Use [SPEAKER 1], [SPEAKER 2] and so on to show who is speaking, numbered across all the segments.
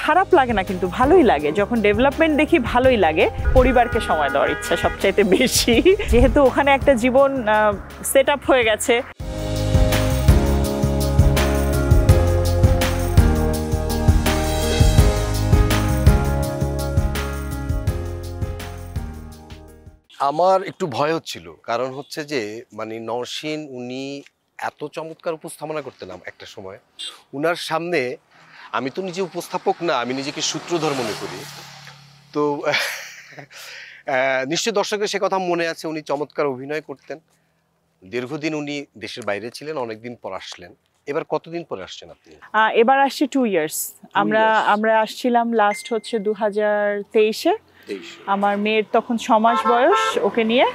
[SPEAKER 1] খারাপ লাগে না, কিন্তু ভালোই লাগে। যখন ডেভেলপমেন্ট দেখি ভালোই লাগে। পরিবারকে সময় দেওয়ার ইচ্ছা সবচাইতে বেশি, যেহেতু ওখানে একটা জীবন সেট আপ হয়ে গেছে।
[SPEAKER 2] আমার একটু ভয় হচ্ছিল, কারণ হচ্ছে যে মানে নওশীন উনি এত চমৎকার উপস্থাপনা করতেন একটা সময়। উনার সামনে আমি তো নিজে উপস্থাপক না, আমি নিজেকে সূত্রধর মনে করি। তো নিশ্চয় দর্শকের সে কথা মনে আছে, উনি চমৎকার অভিনয় করতেন। দীর্ঘদিন উনি দেশের বাইরে ছিলেন, অনেকদিন পর আসলেন। এবার কতদিন পরে আসছেন আপনি?
[SPEAKER 1] এবার আসছি 2 ইয়ার্স। আমরা আসছিলাম লাস্ট হচ্ছে 2023-এ। আমার মেয়ের তখন 6 মাস বয়স, ওকে নিয়ে।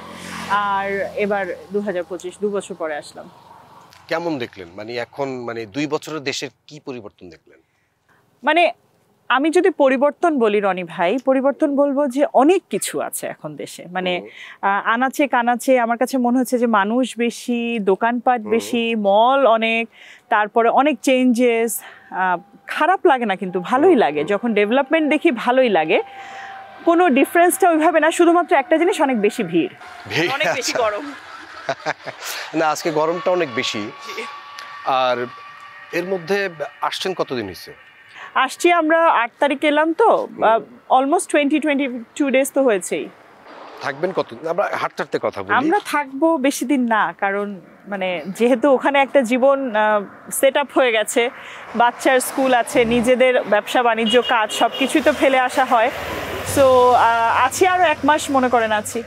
[SPEAKER 1] আর এবার 2025, 2 বছর পরে আসলাম।
[SPEAKER 2] কেমন দেখলেন, মানে এখন মানে 2 বছরের দেশের কি পরিবর্তন দেখলেন?
[SPEAKER 1] মানে আমি যদি পরিবর্তন বলি রনি ভাই, পরিবর্তন বলবো যে অনেক কিছু আছে এখন দেশে। মানে আনাচে কানাচে আমার কাছে মনে হচ্ছে যে মানুষ বেশি, দোকানপাট বেশি, মল অনেক, তারপরে অনেক চেঞ্জেস। খারাপ লাগে না, কিন্তু ভালোই লাগে। যখন ডেভেলপমেন্ট দেখি ভালোই লাগে। কোনো ডিফারেন্সটা ওইভাবে না, শুধুমাত্র একটা জিনিস, অনেক বেশি ভিড়, অনেক বেশি গরম।
[SPEAKER 2] না, আজকে গরমটা অনেক বেশি। আর এর মধ্যে আসছেন কতদিন হয়েছে?
[SPEAKER 1] আসছি আমরা 8 তারিখ এলাম, তো অলমোস্ট 22 ডেজ তো হয়েছেই।
[SPEAKER 2] থাকবেন কতদিন? আমরা হাঁটতে কথা বলি।
[SPEAKER 1] আমরা থাকবো বেশি দিন না, কারণ মানে যেহেতু ওখানে একটা জীবন সেট আপ হয়ে গেছে, বাচ্চার স্কুল আছে, নিজেদের ব্যবসা বাণিজ্য কাজ সবকিছুই তো ফেলে আসা হয়। সো আছি আরো 1 মাস, মনে করেন আছি।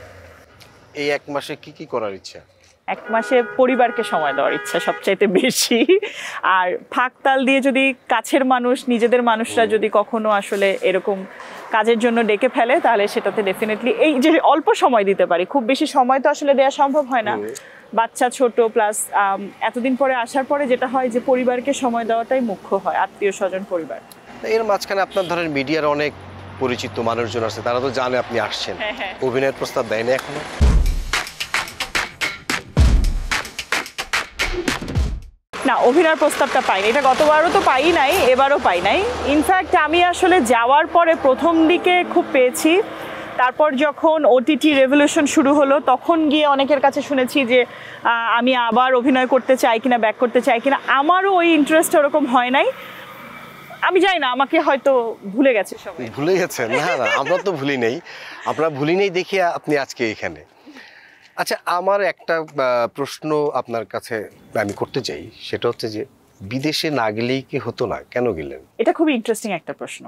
[SPEAKER 2] এই 1 মাসে কি কি করার ইচ্ছা?
[SPEAKER 1] 1 মাসে পরিবারকে সময় দেওয়ার ইচ্ছা সবচাইতে বেশি। আর ফাঁকতাল দিয়ে যদি কাছের মানুষ, নিজেদের মানুষরা যদি কখনো আসলে এরকম কাজের জন্য ডেকে ফেলে, তাহলে সেটাতে ডেফিনেটলি এই যে অল্প সময় দিতে পারি। খুব বেশি সময় তো আসলে দেওয়া সম্ভব হয় না, বাচ্চা ছোট, প্লাস এতদিন পরে আসার পরে যেটা হয় যে পরিবারকে সময় দেওয়াটাই মুখ্য হয়, আত্মীয় স্বজন পরিবার।
[SPEAKER 2] এর মাঝখানে আপনার ধরেন মিডিয়ার অনেক পরিচিত মানুষজন আছে, তারা তো জানে আপনি আসছেন। অভিনয়ের প্রস্তাব দেয় না এখনো?
[SPEAKER 1] না, অভিনয়ের প্রস্তাবটা পাইনি। এটা গতবারও তো পাই নাই, এবারও পাই নাই। ইনফ্যাক্ট আমি আসলে যাওয়ার পরে প্রথম দিকে খুব পেয়েছি, তারপর যখন ওটিটি রেভলিউশন শুরু হলো তখন গিয়ে অনেকের কাছে শুনেছি যে আমি আবার অভিনয় করতে চাই কিনা, ব্যাক করতে চাই কিনা। আমারও ওই ইন্টারেস্ট ওরকম হয় নাই। আমি জানি না, আমাকে হয়তো ভুলে গেছে সবাই।
[SPEAKER 2] ভুলে গেছেন? না না, আমরা তো ভুলি নেই। আপনারা ভুলি নেই দেখে আপনি আজকে এখানে। আচ্ছা, আমার একটা প্রশ্ন আপনার কাছে আমি করতে চাই, সেটা হচ্ছে যে বিদেশে না গেলেই কি হতো না, কেন গেলেন?
[SPEAKER 1] এটা খুবই ইন্টারেস্টিং একটা প্রশ্ন।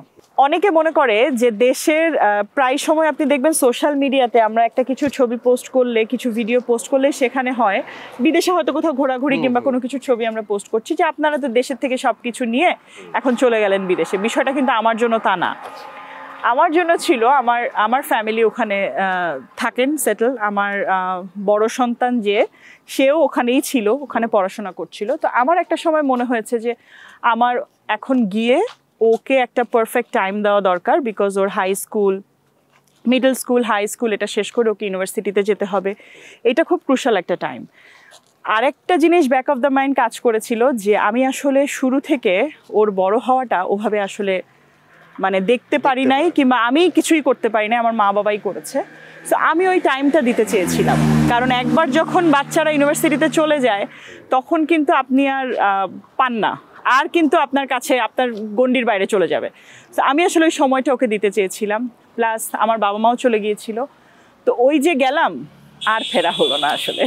[SPEAKER 1] অনেকে মনে করে যে দেশের প্রায় সময় আপনি দেখবেন সোশ্যাল মিডিয়াতে আমরা একটা কিছু ছবি পোস্ট করলে, কিছু ভিডিও পোস্ট করলে সেখানে হয় বিদেশে হয়তো কোথাও ঘোরাঘুরি কিংবা কোনো কিছু ছবি আমরা পোস্ট করছি, যে আপনারা তো দেশের থেকে সব কিছু নিয়ে এখন চলে গেলেন বিদেশে। বিষয়টা কিন্তু আমার জন্য তা না। আমার জন্য ছিল, আমার ফ্যামিলি ওখানে থাকেন সেটেল। আমার বড় সন্তান যে, সেও ওখানেই ছিল, ওখানে পড়াশোনা করছিল। তো আমার একটা সময় মনে হয়েছে যে আমার এখন গিয়ে ওকে একটা পারফেক্ট টাইম দেওয়া দরকার, বিকজ ওর high school, middle school, high school এটা শেষ করে ওকে ইউনিভার্সিটিতে যেতে হবে। এটা খুব ক্রুশাল একটা টাইম। আরেকটা জিনিস ব্যাক অফ দ্য মাইন্ড কাজ করেছিল, যে আমি আসলে শুরু থেকে ওর বড় হওয়াটা ওভাবে আসলে মানে দেখতে পারি নাই, কিংবা আমি কিছুই করতে পারি নাই, আমার মা বাবাই করেছে। সো আমি ওই টাইমটা দিতে চেয়েছিলাম, কারণ একবার যখন বাচ্চারা ইউনিভার্সিটিতে চলে যায় তখন কিন্তু আপনি আর পান না, আর কিন্তু আপনার কাছে আপনার গণ্ডির বাইরে চলে যাবে। সো আমি আসলে ওই সময়টা ওকে দিতে চেয়েছিলাম। প্লাস আমার বাবা মাও চলে গিয়েছিল, তো ওই যে গেলাম আর ফেরা হলো না আসলে।